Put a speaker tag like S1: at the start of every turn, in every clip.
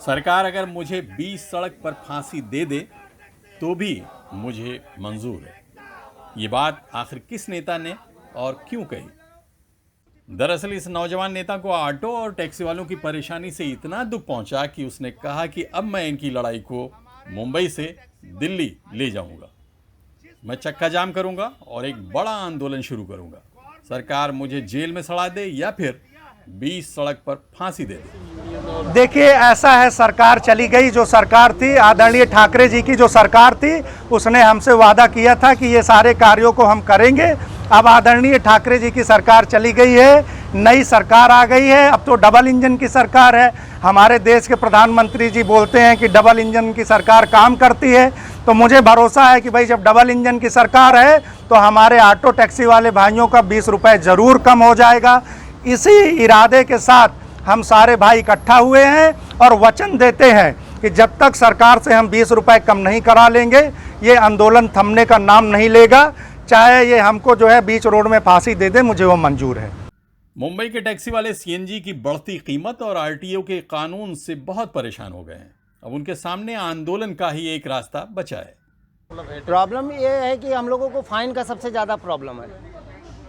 S1: सरकार अगर मुझे 20 सड़क पर फांसी दे दे तो भी मुझे मंजूर है। ये बात आखिर किस नेता ने और क्यों कही? दरअसल इस नौजवान नेता को ऑटो और टैक्सी वालों की परेशानी से इतना दुख पहुंचा कि उसने कहा कि अब मैं इनकी लड़ाई को मुंबई से दिल्ली ले जाऊंगा। मैं चक्का जाम करूंगा और एक बड़ा आंदोलन शुरू करूंगा। सरकार मुझे जेल में सड़ा दे या फिर 20 सड़क पर फांसी दे दे।
S2: देखिए, ऐसा है, सरकार चली गई। जो सरकार थी, आदरणीय ठाकरे जी की जो सरकार थी, उसने हमसे वादा किया था कि ये सारे कार्यों को हम करेंगे। अब आदरणीय ठाकरे जी की सरकार चली गई है, नई सरकार आ गई है। अब तो डबल इंजन की सरकार है। हमारे देश के प्रधानमंत्री जी बोलते हैं कि डबल इंजन की सरकार काम करती है, तो मुझे भरोसा है कि भाई जब डबल इंजन की सरकार है तो हमारे ऑटो टैक्सी वाले भाइयों का 20 रुपये ज़रूर कम हो जाएगा। इसी इरादे के साथ हम सारे भाई इकट्ठा हुए हैं और वचन देते हैं कि जब तक सरकार से हम 20 रुपये कम नहीं करा लेंगे, ये आंदोलन थमने का नाम नहीं लेगा। चाहे ये हमको जो है बीच रोड में फांसी दे दे, मुझे वो मंजूर है।
S1: मुंबई के टैक्सी वाले सीएनजी की बढ़ती कीमत और आरटीओ के कानून से बहुत परेशान हो गए हैं। अब उनके सामने आंदोलन का ही एक रास्ता बचा है।
S3: प्रॉब्लम ये है कि हम लोगों को फाइन का सबसे ज़्यादा प्रॉब्लम है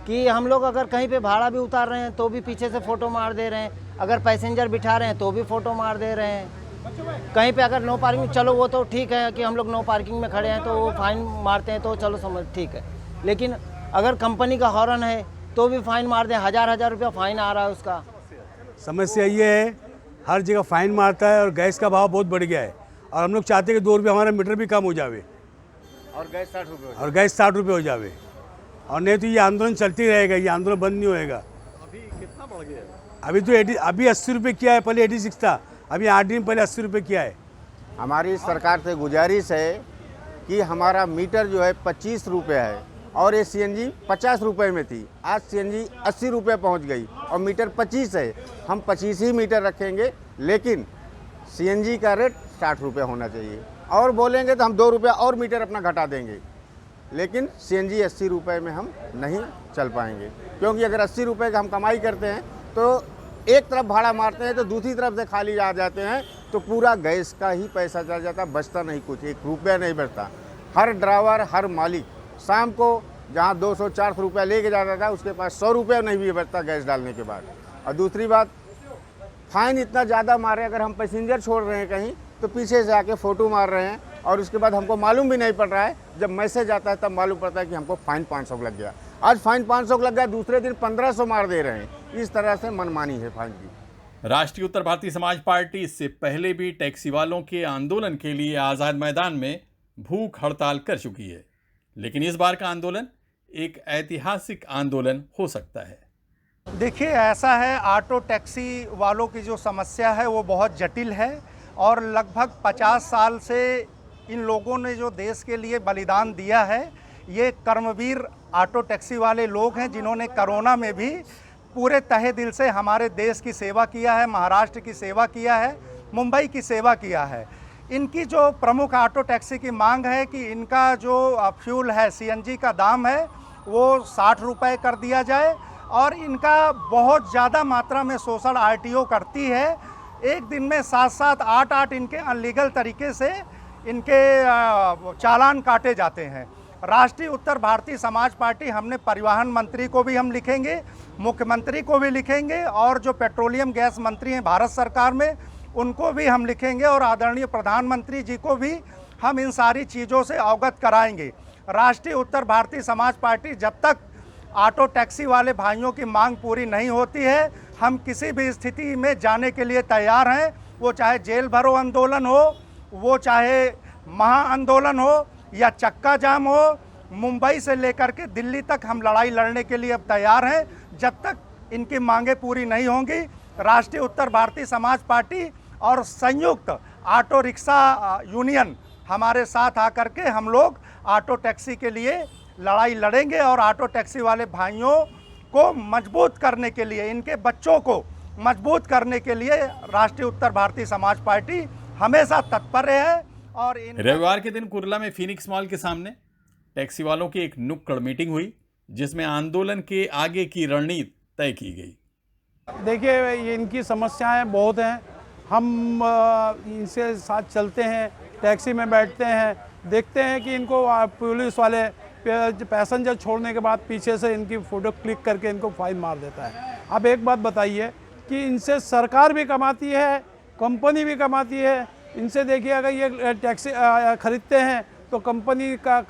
S3: कि हम लोग अगर कहीं पे भाड़ा भी उतार रहे हैं तो भी पीछे से फ़ोटो मार दे रहे हैं, अगर पैसेंजर बिठा रहे हैं तो भी फ़ोटो मार दे रहे हैं। कहीं पे अगर नो पार्किंग, चलो वो तो ठीक है कि हम लोग नो पार्किंग में खड़े हैं तो वो फाइन मारते हैं, तो चलो समझ ठीक है। लेकिन अगर कंपनी का हॉर्न है तो भी फाइन मार दें, हज़ार रुपया फाइन आ रहा है उसका।
S4: समस्या ये है, हर जगह फाइन मारता है और गैस का भाव बहुत बढ़ गया है और हम लोग चाहते हैं कि 2 रुपये हमारा मीटर भी कम हो जावे
S3: और गैस 60 रुपये
S4: हो जावे, और नहीं तो ये आंदोलन चलती रहेगा, ये आंदोलन बंद नहीं होएगा।
S5: अभी कितना बढ़ गया?
S4: अभी 80 रुपये किया है, पहले 86 था, अभी 8 दिन पहले 80 रुपये किया है।
S6: हमारी सरकार से गुजारिश है कि हमारा मीटर जो है 25 रुपये है और ये सीएनजी 50 रुपये में थी, आज सीएनजी 80 रुपये पहुँच गई और मीटर 25 है। हम 25 ही मीटर रखेंगे, लेकिन सीएनजी का रेट 60 रुपये होना चाहिए। और बोलेंगे तो हम 2 रुपये और मीटर अपना घटा देंगे, लेकिन सीएनजी 80 रुपये में हम नहीं चल पाएंगे, क्योंकि अगर 80 रुपये का हम कमाई करते हैं तो एक तरफ भाड़ा मारते हैं तो दूसरी तरफ से खाली आ जाते हैं, तो पूरा गैस का ही पैसा चल जाता, बचता नहीं कुछ, 1 रुपया नहीं बचता। हर ड्राइवर, हर मालिक शाम को जहाँ 200-400 रुपया लेके जाता था, उसके पास 100 रुपया नहीं भी बचता गैस डालने के बाद। और दूसरी बात, फाइन इतना ज़्यादा मारे, अगर हम पैसेंजर छोड़ रहे हैं कहीं तो पीछे से आके फ़ोटो मार रहे हैं और उसके बाद हमको मालूम भी नहीं पड़ रहा है। जब मैसेज आता है तब मालूम पड़ता है कि हमको फाइन 500 लग गया। आज फाइन 500 लग गया, दूसरे दिन 1500 मार दे रहे हैं। इस तरह से मनमानी है फाइन की।
S1: राष्ट्रीय उत्तर भारतीय समाज पार्टी इससे पहले भी टैक्सी वालों के आंदोलन के लिए आज़ाद मैदान में भूख हड़ताल कर चुकी है, लेकिन इस बार का आंदोलन एक ऐतिहासिक आंदोलन हो सकता है।
S2: देखिए, ऐसा है, ऑटो टैक्सी वालों की जो समस्या है वो बहुत जटिल है और लगभग 50 साल से इन लोगों ने जो देश के लिए बलिदान दिया है, ये कर्मवीर ऑटो टैक्सी वाले लोग हैं, जिन्होंने कोरोना में भी पूरे तहे दिल से हमारे देश की सेवा किया है, महाराष्ट्र की सेवा किया है, मुंबई की सेवा किया है। इनकी जो प्रमुख ऑटो टैक्सी की मांग है कि इनका जो फ्यूल है, सीएनजी का दाम है, वो 60 रुपये कर दिया जाए और इनका बहुत ज़्यादा मात्रा में शोषण आरटीओ करती है। एक दिन में 7-7, 8-8 इनके अनलीगल तरीके से इनके चालान काटे जाते हैं। राष्ट्रीय उत्तर भारतीय समाज पार्टी, हमने परिवहन मंत्री को भी हम लिखेंगे, मुख्यमंत्री को भी लिखेंगे और जो पेट्रोलियम गैस मंत्री हैं भारत सरकार में, उनको भी हम लिखेंगे और आदरणीय प्रधानमंत्री जी को भी हम इन सारी चीज़ों से अवगत कराएंगे। राष्ट्रीय उत्तर भारतीय समाज पार्टी जब तक ऑटो टैक्सी वाले भाइयों की मांग पूरी नहीं होती है, हम किसी भी स्थिति में जाने के लिए तैयार हैं। वो चाहे जेल भरो आंदोलन हो, वो चाहे महा आंदोलन हो या चक्का जाम हो, मुंबई से लेकर के दिल्ली तक हम लड़ाई लड़ने के लिए अब तैयार हैं। जब तक इनकी मांगें पूरी नहीं होंगी, राष्ट्रीय उत्तर भारतीय समाज पार्टी और संयुक्त ऑटो रिक्शा यूनियन हमारे साथ आकर के हम लोग ऑटो टैक्सी के लिए लड़ाई लड़ेंगे और ऑटो टैक्सी वाले भाइयों को मजबूत करने के लिए, इनके बच्चों को मजबूत करने के लिए राष्ट्रीय उत्तर भारतीय समाज पार्टी हमेशा तत्पर है। और
S1: रविवार के दिन कुर्ला में फिनिक्स मॉल के सामने टैक्सी वालों की एक नुक्कड़ मीटिंग हुई, जिसमें आंदोलन के आगे की रणनीति तय की गई।
S5: देखिए, ये इनकी समस्याएं बहुत हैं।
S7: हम इनसे साथ चलते हैं, टैक्सी में बैठते हैं, देखते हैं कि इनको पुलिस वाले पैसेंजर छोड़ने के बाद पीछे से इनकी फ़ोटो क्लिक करके इनको फाइन मार देता है। अब एक बात बताइए कि इनसे सरकार भी कमाती है, कंपनी भी कमाती है। इनसे देखिए, अगर ये टैक्सी ख़रीदते हैं तो कंपनी का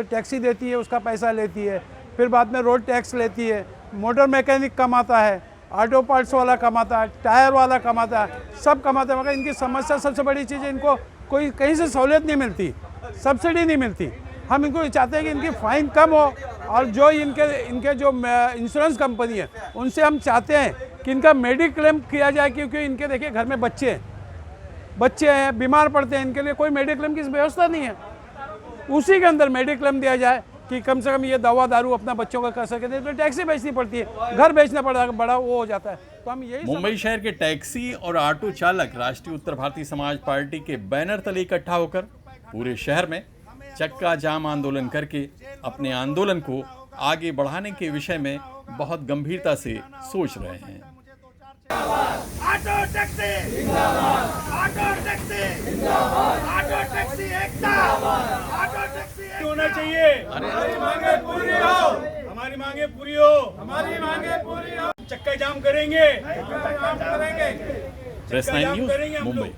S7: टैक्सी देती है, उसका पैसा लेती है, फिर बाद में रोड टैक्स लेती है, मोटर मैकेनिक कमाता है, ऑटो पार्ट्स वाला कमाता है, टायर वाला कमाता है, सब कमाते हैं। मगर इनकी समस्या सबसे बड़ी चीज़ है, इनको कोई कहीं से सहूलियत नहीं मिलती, सब्सिडी नहीं मिलती। हम इनको चाहते हैं कि इनकी फ़ाइन कम हो, और जो इनके जो इंश्योरेंस कंपनी है उनसे हम चाहते हैं कि इनका मेडिक्लेम किया जाए, क्योंकि इनके देखिए घर में बच्चे हैं, बीमार पड़ते हैं, इनके लिए कोई मेडिक्लेम की व्यवस्था नहीं है। उसी के अंदर मेडिक्लेम दिया जाए कि कम से कम ये दवा दारू अपना बच्चों का कर सके। तो टैक्सी बेचनी पड़ती है, घर बेचना पड़ता है, बड़ा वो हो जाता है। तो हम यही
S1: मुंबई शहर के टैक्सी और ऑटो चालक राष्ट्रीय उत्तर भारतीय समाज पार्टी के बैनर तले इकट्ठा होकर पूरे शहर में चक्का जाम आंदोलन करके अपने आंदोलन को आगे बढ़ाने के विषय में बहुत गंभीरता से सोच रहे हैं।
S8: ऑटो टैक्सी जिंदाबाद, ऑटो टैक्सी जिंदाबाद, ऑटो टैक्सी एकता, ऑटो टैक्सी
S4: होना चाहिए। हमारी मांगे पूरी हो, हमारी मांगे पूरी हो, हमारी मांगे पूरी हो। चक्का जाम करेंगे,
S1: प्रेस 9 न्यूज़, मुंबई।